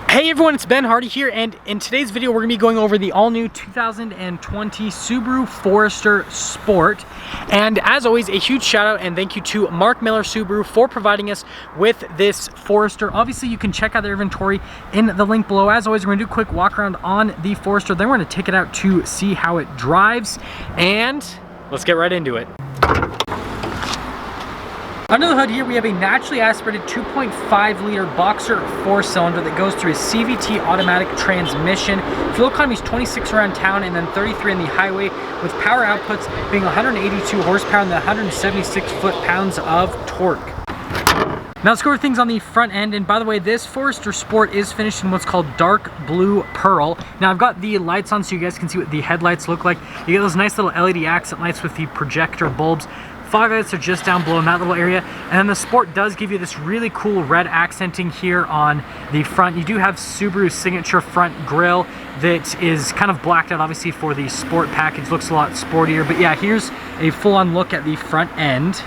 Hey everyone, it's Ben Hardy here, and in today's video we're going to be going over the all-new 2020 Subaru Forester Sport. And as always, a huge shout out and thank you to Mark Miller Subaru for providing us with this Forester. Obviously you can check out their inventory in the link below. As always, we're going to do a quick walk around on the Forester, then we're going to take it out to see how it drives, and let's get right into it. Under the hood here, we have a naturally aspirated 2.5 liter boxer 4-cylinder that goes through a CVT automatic transmission. Fuel economy is 26 around town and then 33 on the highway, with power outputs being 182 horsepower and 176 foot-pounds of torque. Now let's go over things on the front end, and by the way, this Forester Sport is finished in what's called dark blue pearl. Now I've got the lights on so you guys can see what the headlights look like. You get those nice little LED accent lights with the projector bulbs. Fog lights are just down below in that little area, and then the Sport does give you this really cool red accenting here on the front. You do have Subaru's signature front grille that is kind of blacked out obviously for the Sport package. Looks a lot sportier, but yeah, here's a full-on look at the front end.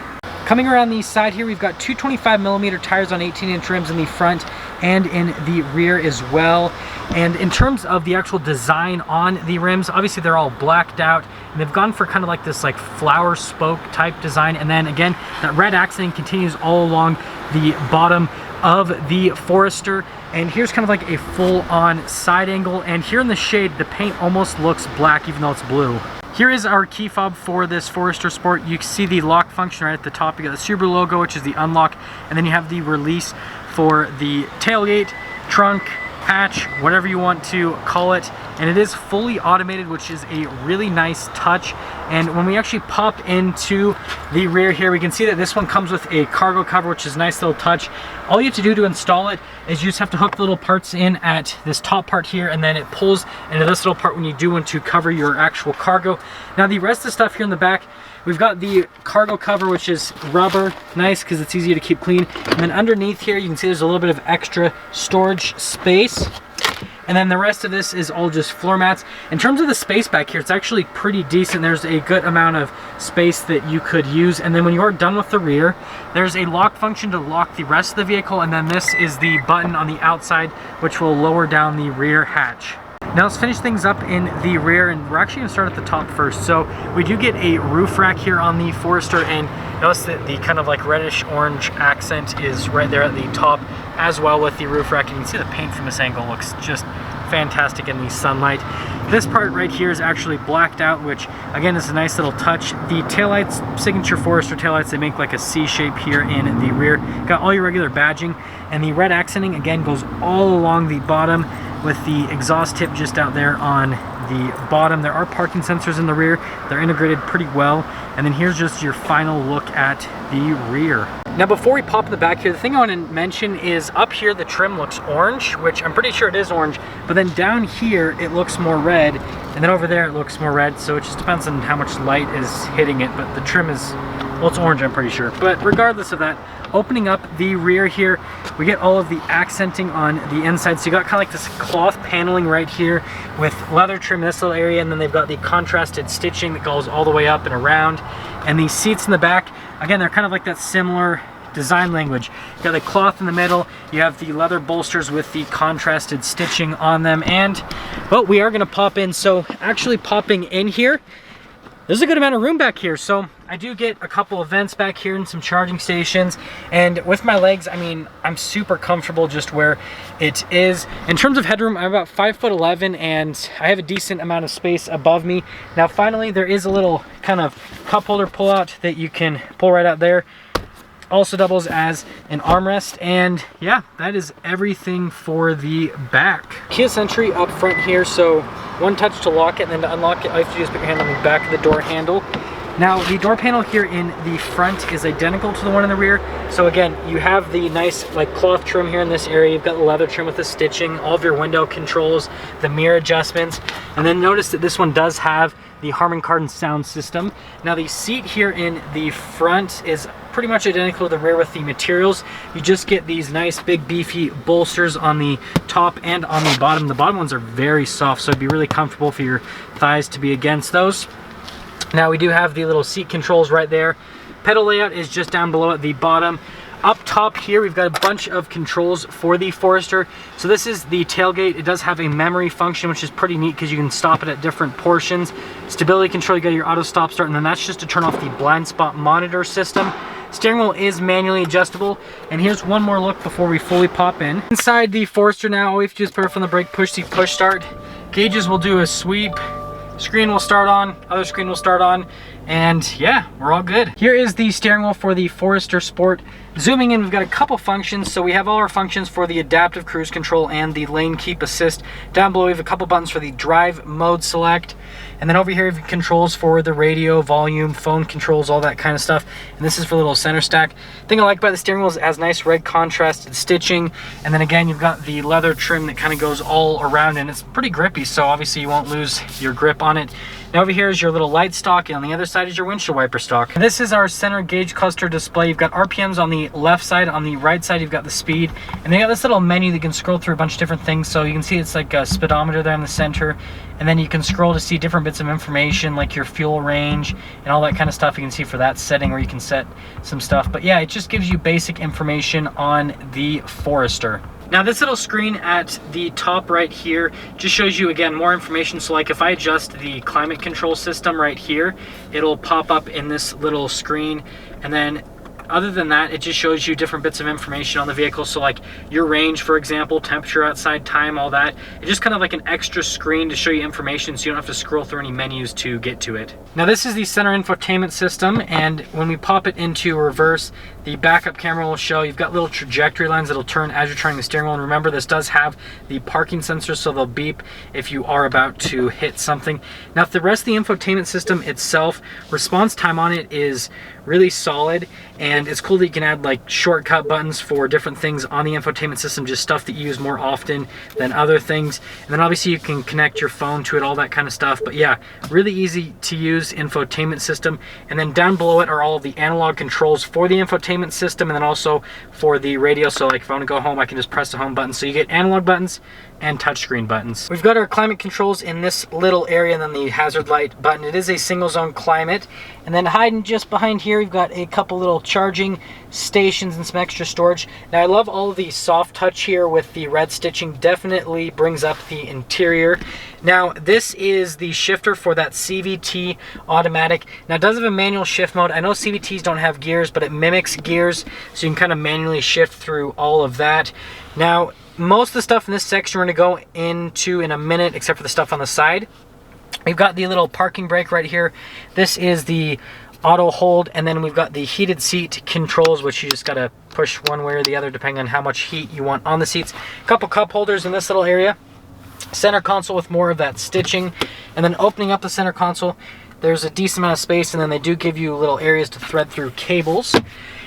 Coming around the side here, we've got two 25mm tires on 18-inch rims in the front and in the rear as well. And in terms of the actual design on the rims, obviously they're all blacked out, and they've gone for kind of like this like flower spoke type design. And then again, that red accenting continues all along the bottom of the Forester. And here's kind of like a full-on side angle, and here in the shade, the paint almost looks black even though it's blue. Here is our key fob for this Forester Sport. You can see the lock function right at the top. You got the Subaru logo, which is the unlock, and then you have the release for the tailgate, trunk, hatch, whatever you want to call it. And it is fully automated, which is a really nice touch. And when we actually pop into the rear here, we can see that this one comes with a cargo cover, which is a nice little touch. All you have to do to install it is you just have to hook the little parts in at this top part here, and then it pulls into this little part when you do want to cover your actual cargo. Now the rest of the stuff here in the back, we've got the cargo cover, which is rubber, nice because it's easier to keep clean. And then underneath here, you can see there's a little bit of extra storage space. And then the rest of this is all just floor mats. In terms of the space back here, it's actually pretty decent. There's a good amount of space that you could use. And then when you are done with the rear, there's a lock function to lock the rest of the vehicle. And then this is the button on the outside, which will lower down the rear hatch. Now let's finish things up in the rear, and we're actually going to start at the top first. So we do get a roof rack here on the Forester, and notice that the kind of like reddish orange accent is right there at the top as well with the roof rack. And you can see the paint from this angle looks just fantastic in the sunlight. This part right here is actually blacked out, which again is a nice little touch. The taillights, signature Forester taillights, they make like a C shape here in the rear. Got all your regular badging, and the red accenting again goes all along the bottom with the exhaust tip just out there on the bottom. There are parking sensors in the rear. They're integrated pretty well. And then here's just your final look at the rear. Now before we pop in the back here, the thing I want to mention is up here the trim looks orange, which I'm pretty sure it is orange, but then down here it looks more red, and then over there it looks more red, so it just depends on how much light is hitting it, but the trim is, well, it's orange, I'm pretty sure. But regardless of that, opening up the rear here, we get all of the accenting on the inside. So you got kind of like this cloth paneling right here with leather trim in this little area, and then they've got the contrasted stitching that goes all the way up and around. And these seats in the back, again, they're kind of like that similar design language. You got the cloth in the middle, you have the leather bolsters with the contrasted stitching on them, and well, we are going to pop in. So actually popping in here, there's a good amount of room back here. So I do get a couple of vents back here and some charging stations, and with my legs, I mean, I'm super comfortable just where it is. In terms of headroom, I'm about 5'11", and I have a decent amount of space above me. Now finally, there is a little kind of cup holder pull out that you can pull right out there. Also doubles as an armrest, and yeah, that is everything for the back. Keyless entry up front here, so one touch to lock it, and then to unlock it, all you have to do is put your hand on the back of the door handle. Now the door panel here in the front is identical to the one in the rear. So again, you have the nice like cloth trim here in this area. You've got the leather trim with the stitching, all of your window controls, the mirror adjustments, and then notice that this one does have the Harman Kardon sound system. Now the seat here in the front is pretty much identical to the rear with the materials. You just get these nice big beefy bolsters on the top and on the bottom. The bottom ones are very soft, so it'd be really comfortable for your thighs to be against those. Now we do have the little seat controls right there. Pedal layout is just down below at the bottom. Up top here, we've got a bunch of controls for the Forester. So this is the tailgate. It does have a memory function, which is pretty neat because you can stop it at different portions. Stability control, you got your auto stop start, and then that's just to turn off the blind spot monitor system. Steering wheel is manually adjustable. And here's one more look before we fully pop in. Inside the Forester now, all we have to do is put our foot on the brake, push the push start. Gauges will do a sweep. Screen will start on, other screen will start on, and yeah, we're all good. Here is the steering wheel for the Forester Sport. Zooming in, we've got a couple functions. So we have all our functions for the adaptive cruise control and the lane keep assist. Down below, we have a couple buttons for the drive mode select. And then over here, we have controls for the radio, volume, phone controls, all that kind of stuff. And this is for a little center stack. The thing I like about the steering wheel is it has nice red contrasted stitching. And then again, you've got the leather trim that kind of goes all around, and it's pretty grippy, so obviously you won't lose your grip on it. Now over here is your little light stock, and on the other side is your windshield wiper stock. And this is our center gauge cluster display. You've got RPMs on the left side. On the right side, you've got the speed. And they got this little menu that you can scroll through a bunch of different things. So you can see it's like a speedometer there in the center. And then you can scroll to see different bits of information like your fuel range and all that kind of stuff. You can see for that setting where you can set some stuff. But yeah, it just gives you basic information on the Forester. Now this little screen at the top right here just shows you, again, more information. So like if I adjust the climate control system right here, it'll pop up in this little screen. And then other than that, it just shows you different bits of information on the vehicle. So like your range, for example, temperature outside, time, all that. It's just kind of like an extra screen to show you information so you don't have to scroll through any menus to get to it. Now this is the center infotainment system, and when we pop it into reverse, the backup camera will show you've got little trajectory lines that'll turn as you're turning the steering wheel. And remember, this does have the parking sensor, so they'll beep if you are about to hit something. Now the rest of the infotainment system itself, response time on it is really solid, and it's cool that you can add like shortcut buttons for different things on the infotainment system, just stuff that you use more often than other things. And then obviously you can connect your phone to it, all that kind of stuff. But yeah, really easy to use infotainment system. And then down below it are all of the analog controls for the infotainment system, and then also for the radio. So like if I want to go home, I can just press the home button. So you get analog buttons and touchscreen buttons. We've got our climate controls in this little area, and then the hazard light button. It is a single zone climate. And then hiding just behind here, we've got a couple little charging stations and some extra storage. Now I love all of the soft touch here with the red stitching. Definitely brings up the interior. Now this is the shifter for that CVT automatic. Now it does have a manual shift mode. I know CVTs don't have gears, but it mimics gears, so you can kind of manually shift through all of that. Now most of the stuff in this section we're going to go into in a minute, except for the stuff on the side. We've got the little parking brake right here. This is the auto hold, and then we've got the heated seat controls, which you just got to push one way or the other depending on how much heat you want on the seats. A couple cup holders in this little area. Center console with more of that stitching, and then opening up the center console, there's a decent amount of space, and then they do give you little areas to thread through cables.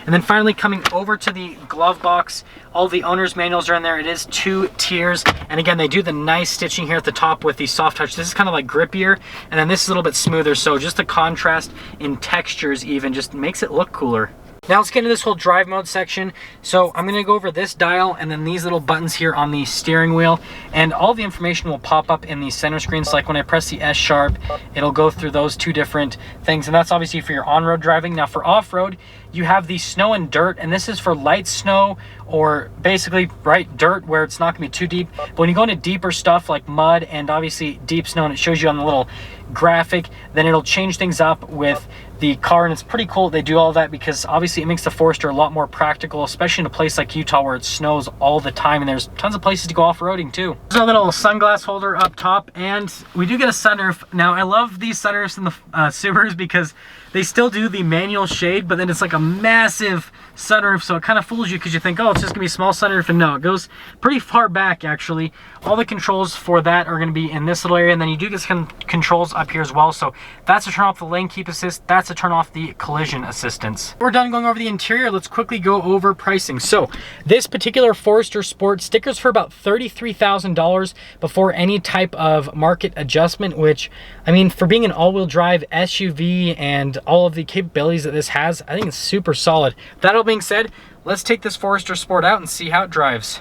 And then finally coming over to the glove box, all the owner's manuals are in there. It is 2 tiers. And again, they do the nice stitching here at the top with the soft touch. This is kind of like grippier, and then this is a little bit smoother. So just the contrast in textures even just makes it look cooler. Now let's get into this whole drive mode section. So I'm going to go over this dial and then these little buttons here on the steering wheel, and all the information will pop up in the center screen. So like when I press the S sharp, it'll go through those 2 different things, and that's obviously for your on-road driving. Now for off-road, you have the snow and dirt, and this is for light snow or basically dirt where it's not going to be too deep. But when you go into deeper stuff like mud and obviously deep snow, and it shows you on the little graphic, then it'll change things up with the car, and it's pretty cool they do all that, because obviously it makes the Forester a lot more practical, especially in a place like Utah where it snows all the time and there's tons of places to go off-roading too. There's a little sunglass holder up top, and we do get a sunroof. Now I love these sunroofs in the Subarus because they still do the manual shade, but then it's like a massive sunroof, so it kind of fools you because you think, oh, it's just gonna be a small sunroof, and no, it goes pretty far back actually. All the controls for that are gonna be in this little area, and then you do get some controls up here as well. So that's to turn off the lane keep assist, that's to turn off the collision assistance. We're done going over the interior. Let's quickly go over pricing. So this particular Forester Sport stickers for about $33,000 before any type of market adjustment, which, I mean, for being an all-wheel drive SUV and all of the capabilities that this has, I think it's super solid. That all being said, let's take this Forester Sport out and see how it drives.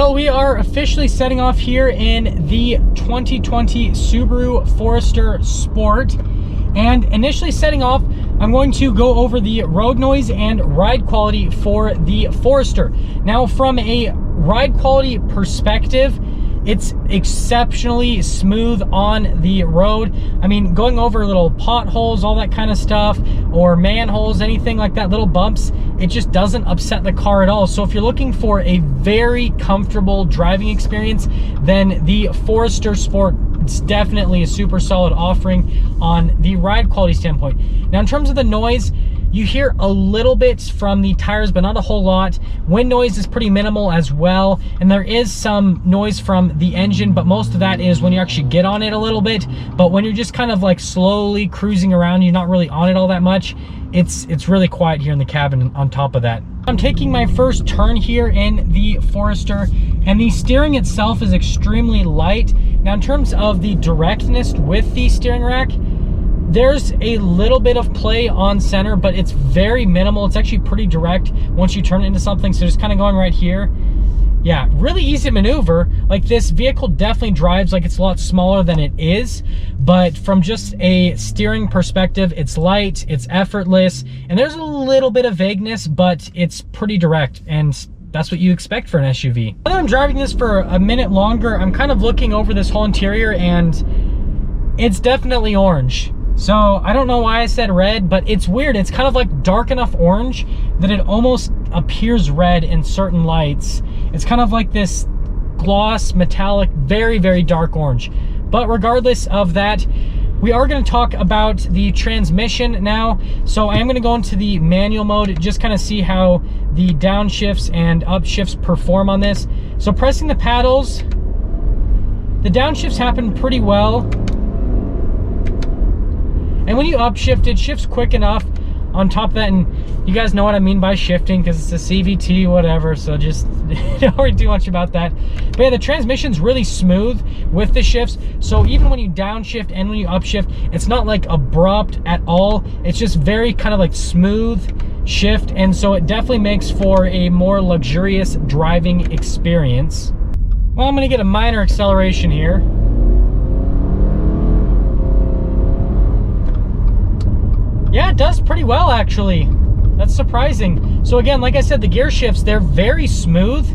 Well, we are officially setting off here in the 2020 Subaru Forester Sport. And initially setting off, I'm going to go over the road noise and ride quality for the Forester. Now, from a ride quality perspective, it's exceptionally smooth on the road. I mean, going over little potholes, all that kind of stuff, or manholes, anything like that, little bumps, it just doesn't upset the car at all. So if you're looking for a very comfortable driving experience, then the Forester Sport, it's definitely a super solid offering on the ride quality standpoint. Now, in terms of the noise, you hear a little bit from the tires, but not a whole lot. Wind noise is pretty minimal as well. And there is some noise from the engine, but most of that is when you actually get on it a little bit. But when you're just kind of like slowly cruising around, you're not really on it all that much. It's really quiet here in the cabin on top of that. I'm taking my first turn here in the Forester, and the steering itself is extremely light. Now, in terms of the directness with the steering rack, there's a little bit of play on center, but it's very minimal. It's actually pretty direct once you turn it into something. So just kind of going right here. Yeah, really easy to maneuver. Like, this vehicle definitely drives like it's a lot smaller than it is, but from just a steering perspective, it's light, it's effortless, and there's a little bit of vagueness, but it's pretty direct, and that's what you expect for an SUV. Now that I'm driving this for a minute longer, I'm kind of looking over this whole interior, and it's definitely orange. So I don't know why I said red, but it's weird. It's kind of like dark enough orange that it almost appears red in certain lights. It's kind of like this gloss, metallic, very, very dark orange. But regardless of that, we are going to talk about the transmission now. So I am going to go into the manual mode, just kind of see how the downshifts and upshifts perform on this. So pressing the paddles, the downshifts happen pretty well. And when you upshift, it shifts quick enough on top of that. And you guys know what I mean by shifting, because it's a CVT, whatever. So just don't worry too much about that. But yeah, the transmission's really smooth with the shifts. So even when you downshift and when you upshift, it's not like abrupt at all. It's just very kind of like smooth shift. And so it definitely makes for a more luxurious driving experience. Well, I'm going to get a minor acceleration here. Yeah, it does pretty well, actually. That's surprising. So again, like I said, the gear shifts, they're very smooth.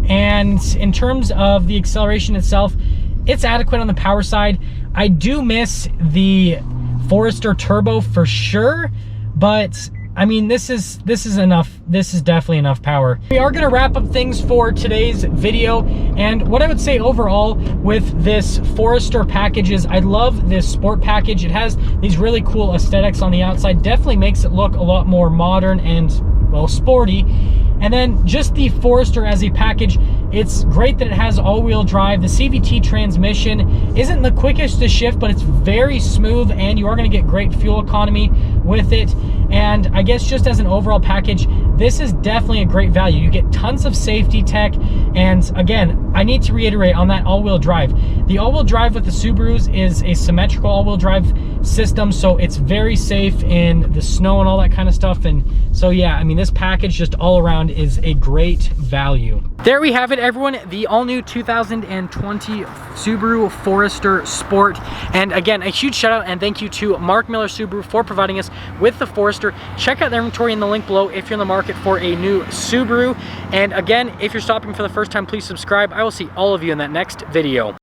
And in terms of the acceleration itself, it's adequate on the power side. I do miss the Forester Turbo for sure, but I mean, this is enough. This is definitely enough power. We are going to wrap up things for today's video. And what I would say overall with this Forester package is I love this sport package. It has these really cool aesthetics on the outside. Definitely makes it look a lot more modern and, well, sporty. And then just the Forester as a package, it's great that it has all-wheel drive. The CVT transmission isn't the quickest to shift, but it's very smooth, and you are going to get great fuel economy with it. And I guess just as an overall package, this is definitely a great value. You get tons of safety tech, and again, I need to reiterate on that all-wheel drive. The all-wheel drive with the Subarus is a symmetrical all-wheel drive system, so it's very safe in the snow and all that kind of stuff. And so yeah, I mean, this package just all around is a great value. There we have it, everyone, the all-new 2020 Subaru Forester Sport. And again, a huge shout out and thank you to Mark Miller Subaru for providing us with the Forester. Check out their inventory in the link below if you're in the market for a new Subaru. And again, if you're stopping for the first time, please subscribe. I will see all of you in that next video.